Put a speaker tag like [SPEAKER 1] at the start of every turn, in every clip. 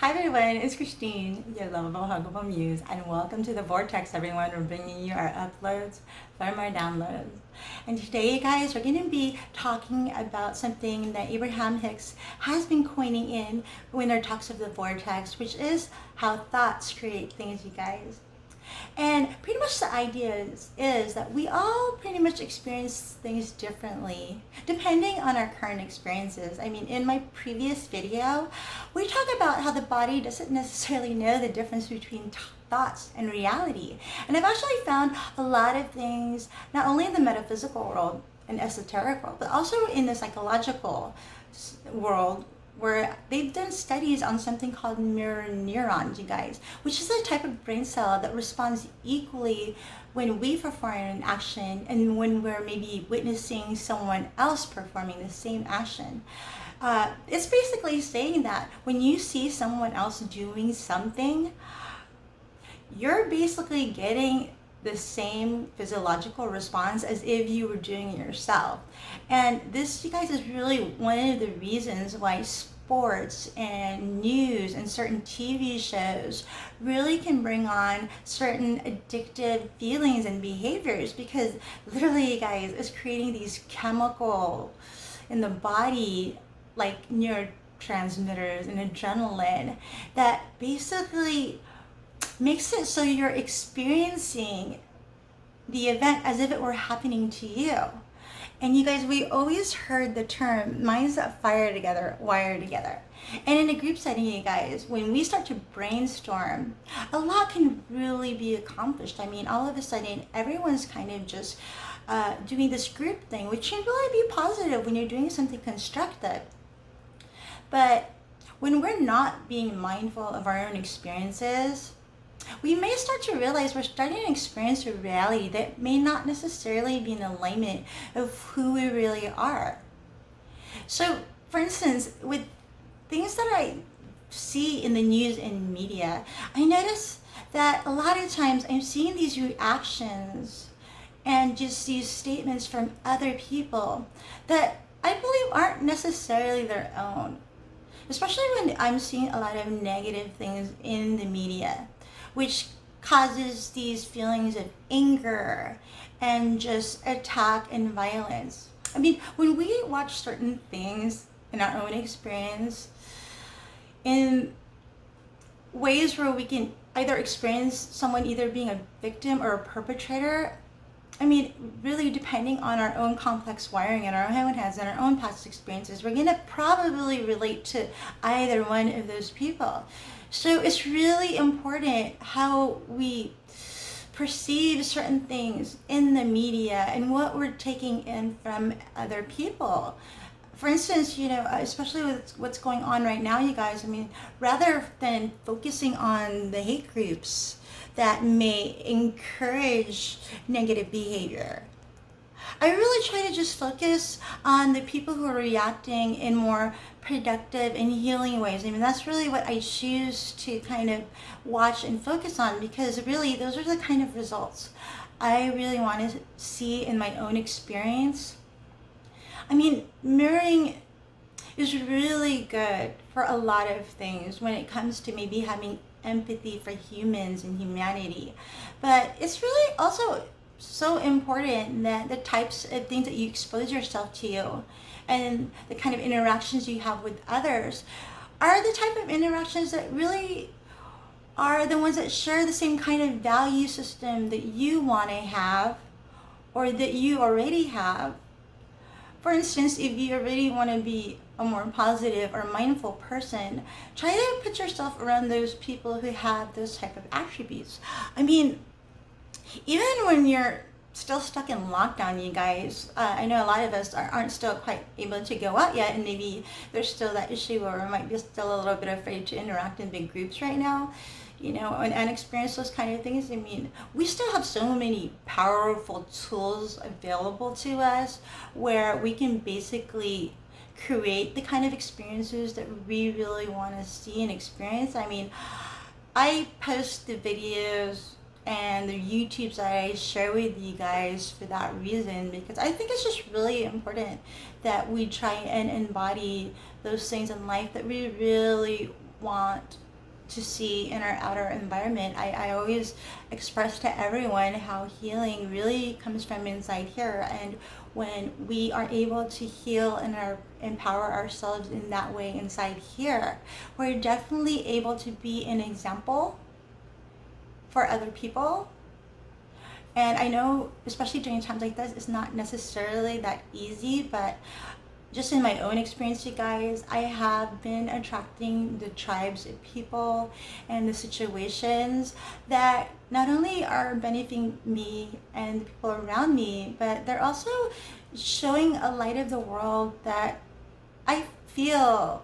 [SPEAKER 1] Hi everyone, it's Christine, your lovable, huggable muse, and welcome to the Vortex, everyone. We're bringing you our uploads from our downloads. And today, you guys, we're going to be talking about something that Abraham Hicks has been coining in when there talks of the vortex, which is how thoughts create things, you guys. And pretty much the idea is that we all pretty much experience things differently depending on our current experiences. I mean, in my previous video, we talk about how the body doesn't necessarily know the difference between thoughts and reality. And I've actually found a lot of things, not only in the metaphysical world and esoteric world, but also in the psychological world, where they've done studies on something called mirror neurons, you guys, which is a type of brain cell that responds equally when we perform an action and when we're maybe witnessing someone else performing the same action. It's basically saying that when you see someone else doing something, you're basically getting the same physiological response as if you were doing it yourself. And this, you guys, is really one of the reasons why sports and news and certain TV shows really can bring on certain addictive feelings and behaviors, because literally, you guys, it's creating these chemical in the body like neurotransmitters and adrenaline that basically makes it so you're experiencing the event as if it were happening to you. And you guys, we always heard the term minds that fire together, wire together. And in a group setting, you guys, when we start to brainstorm, a lot can really be accomplished. I mean, all of a sudden, everyone's kind of just doing this group thing, which can really be positive when you're doing something constructive. But when we're not being mindful of our own experiences, we may start to realize we're starting to experience a reality that may not necessarily be in alignment of who we really are. So, for instance, with things that I see in the news and media, I notice that a lot of times I'm seeing these reactions and just these statements from other people that I believe aren't necessarily their own. Especially when I'm seeing a lot of negative things in the media, which causes these feelings of anger and just attack and violence. I mean, when we watch certain things in our own experience, in ways where we can either experience someone either being a victim or a perpetrator, I mean, really depending on our own complex wiring in our own heads and our own past experiences, we're going to probably relate to either one of those people. So it's really important how we perceive certain things in the media and what we're taking in from other people. For instance, especially with what's going on right now, you guys, I mean, rather than focusing on the hate groups that may encourage negative behavior, I really try to just focus on the people who are reacting in more productive and healing ways. I mean, that's really what I choose to kind of watch and focus on, because really those are the kind of results I really want to see in my own experience. I mean, mirroring is really good for a lot of things when it comes to maybe having empathy for humans and humanity. But it's really also so important that the types of things that you expose yourself to and the kind of interactions you have with others are the type of interactions that really are the ones that share the same kind of value system that you want to have or that you already have. For instance, if you already want to be a more positive or mindful person, try to put yourself around those people who have those type of attributes. I mean, even when you're still stuck in lockdown, you guys, I know a lot of us aren't still quite able to go out yet, and maybe there's still that issue where we might be still a little bit afraid to interact in big groups right now, and experience those kind of things. I mean, we still have so many powerful tools available to us where we can basically create the kind of experiences that we really want to see and experience. I mean, I post the videos and the YouTubes that I share with you guys for that reason, because I think it's just really important that we try and embody those things in life that we really want to see in our outer environment. I always express to everyone how healing really comes from inside here, and when we are able to heal and empower ourselves in that way inside here, we're definitely able to be an example for other people. And I know, especially during times like this, it's not necessarily that easy, but just in my own experience, you guys, I have been attracting the tribes of people and the situations that not only are benefiting me and the people around me, but they're also showing a light of the world that I feel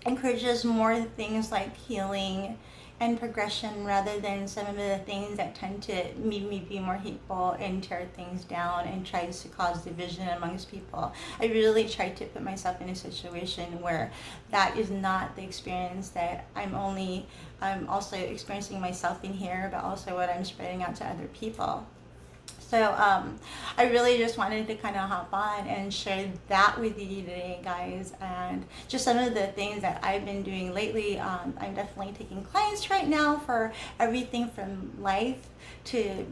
[SPEAKER 1] encourages more things like healing and progression, rather than some of the things that tend to make me be more hateful and tear things down and tries to cause division amongst people. I really try to put myself in a situation where that is not the experience that I'm also experiencing myself in here, but also what I'm spreading out to other people. So I really just wanted to kind of hop on and share that with you today, guys, and just some of the things that I've been doing lately. I'm definitely taking clients right now for everything from life to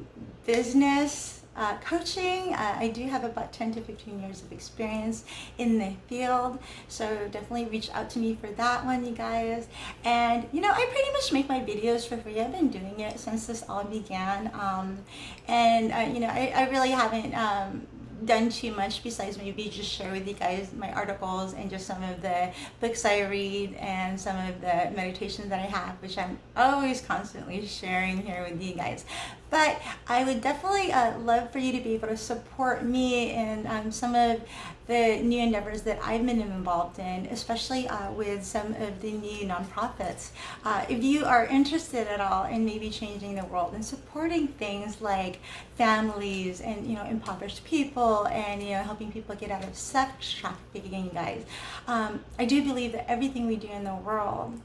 [SPEAKER 1] business, coaching. I do have about 10 to 15 years of experience in the field, so definitely reach out to me for that one, you guys. And I pretty much make my videos for free. I've been doing it since this all began, and I really haven't done too much besides maybe just share with you guys my articles and just some of the books I read and some of the meditations that I have, which I'm always constantly sharing here with you guys. But I would definitely love for you to be able to support me in some of the new endeavors that I've been involved in, especially with some of the new nonprofits. If you are interested at all in maybe changing the world and supporting things like families and impoverished people and helping people get out of sex trafficking, guys, I do believe that everything we do in the world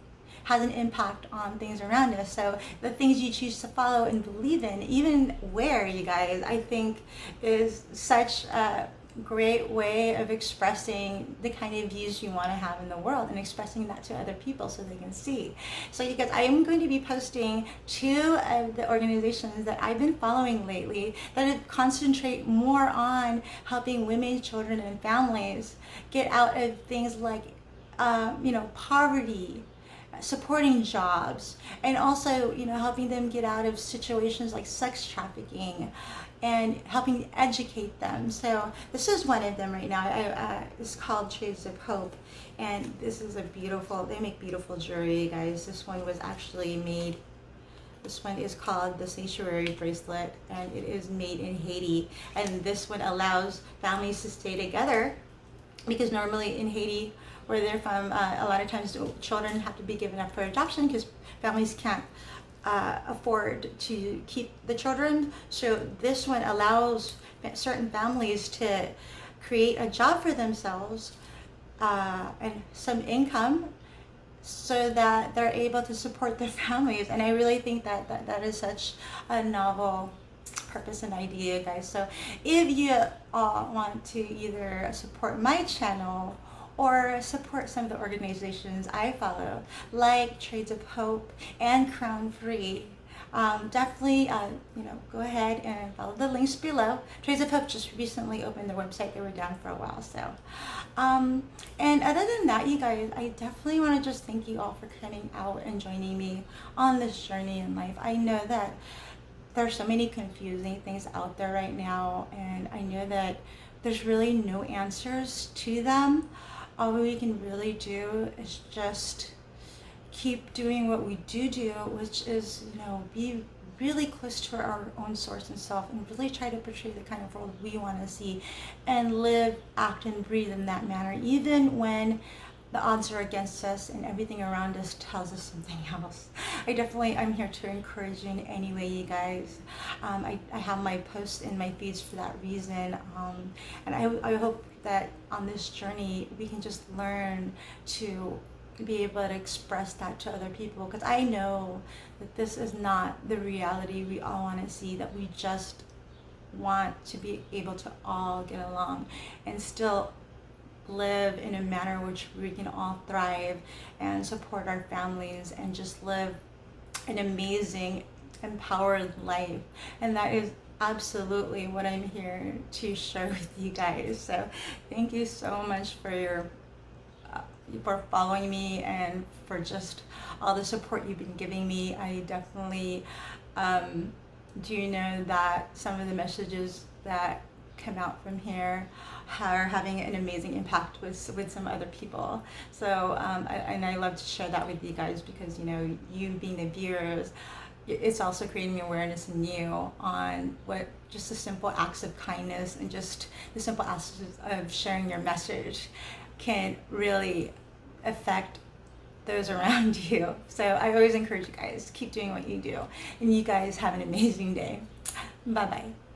[SPEAKER 1] has an impact on things around us. So the things you choose to follow and believe in, even wear, you guys, I think is such a great way of expressing the kind of views you want to have in the world and expressing that to other people so they can see. So you guys, I am going to be posting 2 of the organizations that I've been following lately that concentrate more on helping women, children, and families get out of things like poverty, supporting jobs, and also helping them get out of situations like sex trafficking and helping educate them. So this is one of them right now. It's called Trades of Hope, and this is they make beautiful jewelry, guys. This one was actually made, this one is called the Sanctuary Bracelet, and it is made in Haiti. And this one allows families to stay together, because normally in Haiti, where they're from, a lot of times children have to be given up for adoption because families can't afford to keep the children. So this one allows certain families to create a job for themselves and some income, so that they're able to support their families. And I really think that is such a novel purpose and idea, guys. So if you all want to either support my channel or support some of the organizations I follow, like Trades of Hope and Crown Free, definitely go ahead and follow the links below. Trades of Hope just recently opened their website. They were down for a while. So and other than that, you guys, I definitely want to just thank you all for coming out and joining me on this journey in life. I know that there's so many confusing things out there right now, and I know that there's really no answers to them. All we can really do is just keep doing what we do, which is, be really close to our own source and self, and really try to portray the kind of world we want to see, and live, act, and breathe in that manner, even when the odds are against us and everything around us tells us something else. I'm here to encourage you in any way, you guys. I have my posts in my feeds for that reason, and I hope that on this journey we can just learn to be able to express that to other people, because I know that this is not the reality we all want to see, that we just want to be able to all get along and still live in a manner which we can all thrive and support our families and just live an amazing, empowered life. And that is absolutely what I'm here to share with you guys. So thank you so much for following me and for just all the support you've been giving me. I definitely do know that some of the messages that come out from here are having an amazing impact with some other people. So I love to share that with you guys, because you being the viewers, it's also creating awareness in you on what just the simple acts of kindness and just the simple acts of sharing your message can really affect those around you. So I always encourage you guys, keep doing what you do, and you guys have an amazing day. Bye bye.